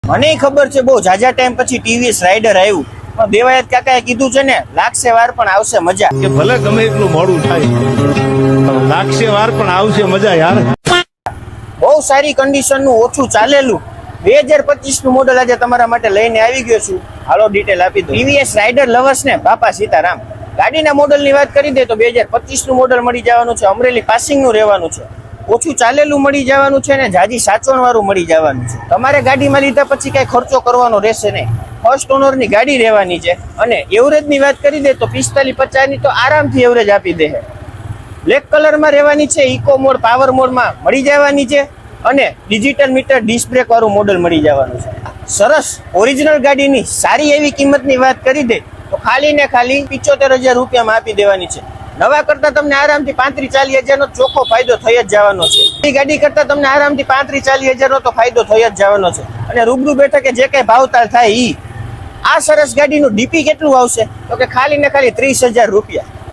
મને ખબર છે બહુ જાજા ટાઈમ પછી ટીવીએસ રાઇડર આવ્યું, પણ દેવાયત કાકાએ કીધું છે ને, લાગશે વાર પણ આવશે મજા. કે ભલે ગમે એટલું મોડું થાય, લાગશે વાર પણ આવશે મજા યાર. બહુ સારી કન્ડિશન નું ઓછું ચાલેલું 2025 નું મોડલ આજે તમારા માટે લઈને આવી ગયો છું. હાલો ડિટેલ આપી દો. ટીવીએસ રાઇડર લવર્સ ને બાપા સીતારામ. ગાડીના મોડલ ની વાત કરી દે તો 2025 નું મોડલ મળી જવાનું છે. અમરેલી પાસિંગ નું રહેવાનું છે. ઓછું ચાલેલું મળી જવાનું છે ને જાજી સાચવણ વાળું મળી જવાનું છે. તમારે ગાડીમાં લીધા પછી કઈ ખર્ચો કરવાનો રહેશે નહીં. ફર્સ્ટ ઓનર ની ગાડી રહેવાની છે. અને એવરેજ ની વાત કરી દે તો 45-50 ની તો આરામથી એવરેજ આપી દે. બ્લેક કલર માં રહેવાની છે. ઇકો મોડ પાવર મોડ માં મળી જવાની છે. અને ડિજિટલ મીટર ડિસ્ક બ્રેક વાળું મોડલ મળી જવાનું છે. સરસ ઓરિજિનલ ગાડીની સારી એવી કિંમતની વાત કરી દે તો ખાલી ને ખાલી 75,000 રૂપિયામાં આપી દેવાની છે. નવા કરતા તમને આરામથી 35-40 હજાર નો ચોખ્ખો ફાયદો થઈ જ જવાનો છે. એ ગાડી કરતા તમને આરામથી 35-40 હજાર નો તો ફાયદો થઈ જ જવાનો છે. અને રૂબરૂ બેઠા કે જે કઈ ભાવતાલ થાય ઈ આ સરસ ગાડીનું ડીપી કેટલું આવશે તો કે ખાલી ને ખાલી 30,000 રૂપિયા.